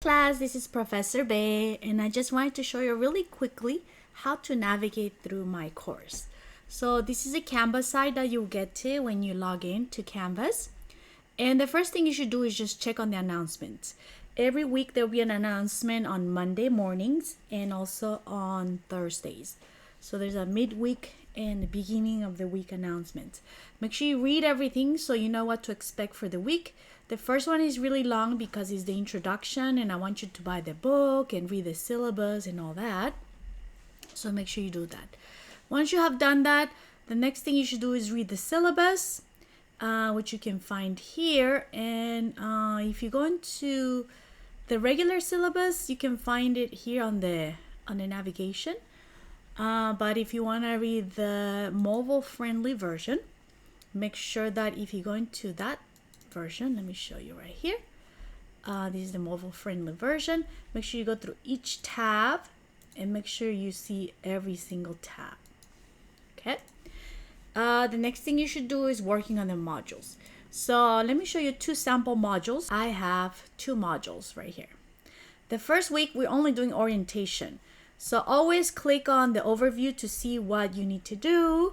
class, this is Professor Bay, and I just wanted to show you really quickly how to navigate through my course. So this is a Canvas site that you'll get to when you log in to Canvas. And the first thing you should do is just check on the announcements. Every week there'll be an announcement on Monday mornings and also on Thursdays. So there's a midweek and the beginning of the week announcement. Make sure you read everything so you know what to expect for the week. The first one is really long because it's the introduction and I want you to buy the book and read the syllabus and all that. So make sure you do that. Once you have done that, the next thing you should do is read the syllabus, which you can find here. And if you go into the regular syllabus, you can find it here on the navigation. But if you want to read the mobile friendly version, make sure that if you go into that version, let me show you right here. This is the mobile friendly version. Make sure you go through each tab and make sure you see every single tab. Okay. The next thing you should do is working on the modules. So let me show you two sample modules. I have two modules right here. The first week we're only doing orientation. So always click on the overview to see what you need to do.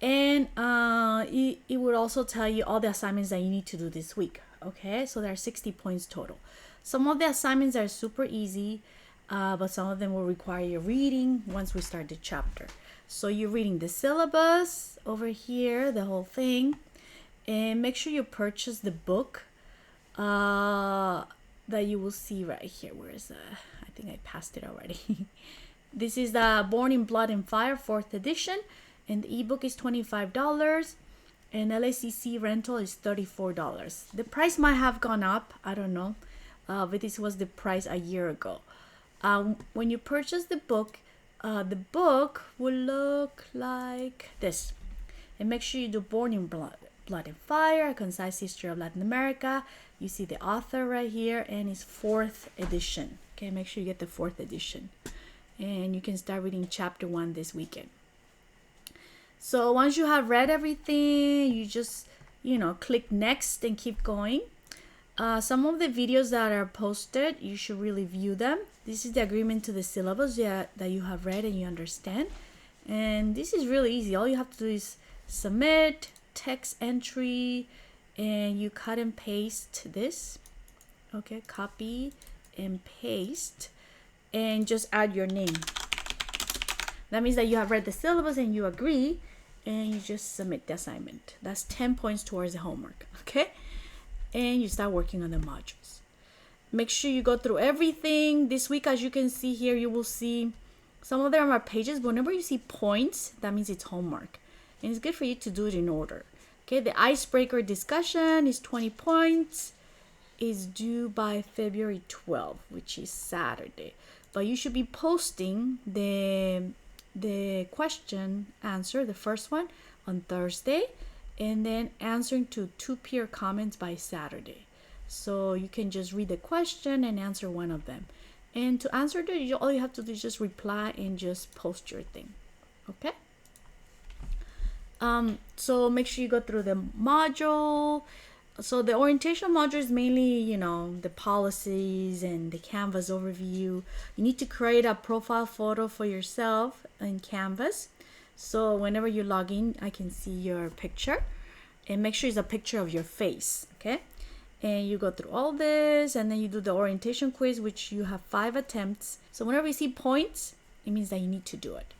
And it will also tell you all the assignments that you need to do this week. Okay, so there are 60 points total. Some of the assignments are super easy, but some of them will require your reading once we start the chapter. So you're reading the syllabus over here, the whole thing. And make sure you purchase the book that you will see right here. Where is I think I passed it already. This is the Born in Blood and Fire 4th edition. And the ebook is $25 and LACC rental is $34. The price might have gone up, I don't know, but this was the price a year ago. When you purchase the book will look like this. And make sure you do Born in Blood and Fire, A Concise History of Latin America. You see the author right here and it's 4th edition. Okay, make sure you get the 4th edition. And you can start reading chapter 1 this weekend. So once you have read everything, you just, click next and keep going. Some of the videos that are posted, you should really view them. This is the agreement to the syllabus that you have read and you understand. And this is really easy. All you have to do is submit, text entry, and you cut and paste this. Okay, copy and paste, and just add your name. That means that you have read the syllabus and you agree, and you just submit the assignment. That's 10 points towards the homework, okay? And you start working on the modules. Make sure you go through everything. This week, as you can see here, you will see some of them are pages, but whenever you see points, that means it's homework. And it's good for you to do it in order. Okay, the icebreaker discussion is 20 points. Is due by February 12th, which is Saturday. But you should be posting the question answer, the first one, on Thursday, and then answering to 2 peer comments by Saturday. So you can just read the question and answer one of them. And to answer it, all you have to do is just reply and just post your thing. Okay? So make sure you go through the module. So the orientation module is mainly, the policies and the Canvas overview. You need to create a profile photo for yourself in Canvas. So whenever you log in, I can see your picture. And make sure it's a picture of your face, okay? And you go through all this, and then you do the orientation quiz, which you have 5 attempts. So whenever you see points, it means that you need to do it.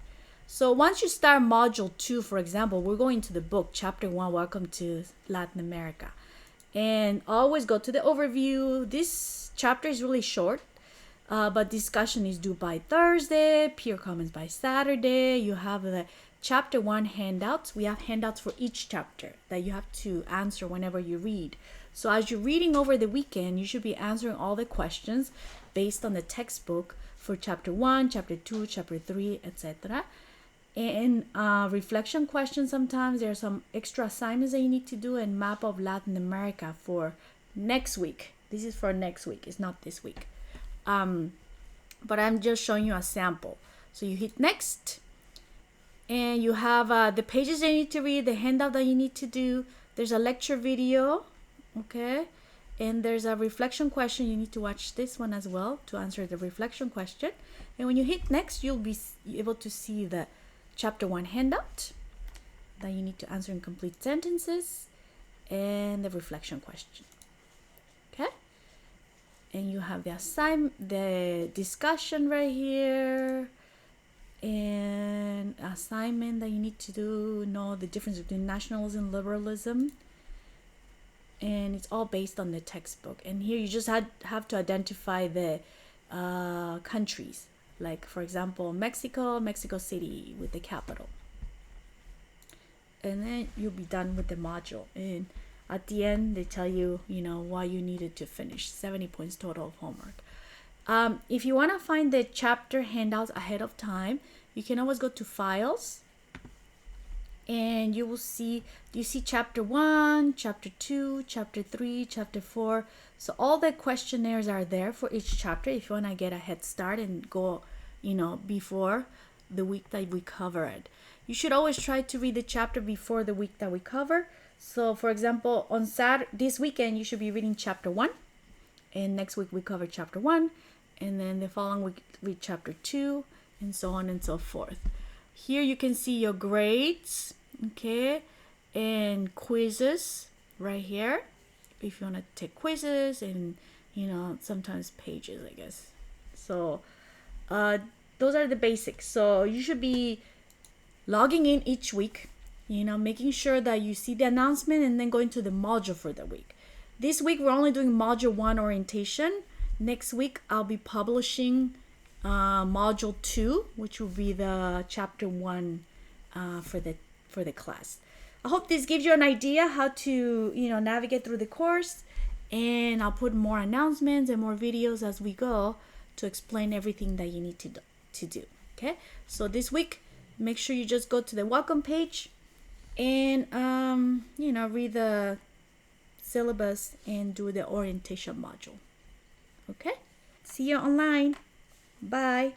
So once you start module 2, for example, we're going to the book, chapter 1, Welcome to Latin America. And always go to the overview. This chapter is really short, but discussion is due by Thursday, peer comments by Saturday. You have the chapter 1 handouts. We have handouts for each chapter that you have to answer whenever you read. So as you're reading over the weekend, you should be answering all the questions based on the textbook for chapter 1, chapter 2, chapter 3, etc. And reflection questions, sometimes there are some extra assignments that you need to do, and map of Latin America for next week. This is for next week, it's not this week. But I'm just showing you a sample. So you hit next, and you have the pages that you need to read, the handout that you need to do. There's a lecture video, okay? And there's a reflection question. You need to watch this one as well to answer the reflection question. And when you hit next, you'll be able to see the chapter 1 handout that you need to answer in complete sentences and the reflection question. Okay? And you have the discussion right here, and assignment that you need to do, know the difference between nationalism and liberalism. And it's all based on the textbook. And here you just have to identify the countries, like for example Mexico City with the capital. And then you'll be done with the module. And at the end they tell you, why you needed to finish. 70 points total of homework. If you want to find the chapter handouts ahead of time, you can always go to files, and you see chapter 1, chapter 2, chapter 3, chapter 4. So all the questionnaires are there for each chapter if you want to get a head start and go, before the week that we cover it. You should always try to read the chapter before the week that we cover. So for example, on this weekend you should be reading chapter 1, and next week we cover chapter 1, and then the following week read chapter 2, and so on and so forth. Here you can see your grades, okay, and quizzes right here if you want to take quizzes, and sometimes pages, I guess. So those are the basics. So you should be logging in each week, making sure that you see the announcement and then going to the module for the week. This week we're only doing module 1 orientation. Next week I'll be publishing module 2, which will be the chapter 1 for the class. I hope this gives you an idea how to navigate through the course, and I'll put more announcements and more videos as we go to explain everything that you need to do. Okay, so this week make sure you just go to the welcome page and read the syllabus and do the orientation module. Okay, see you online. Bye.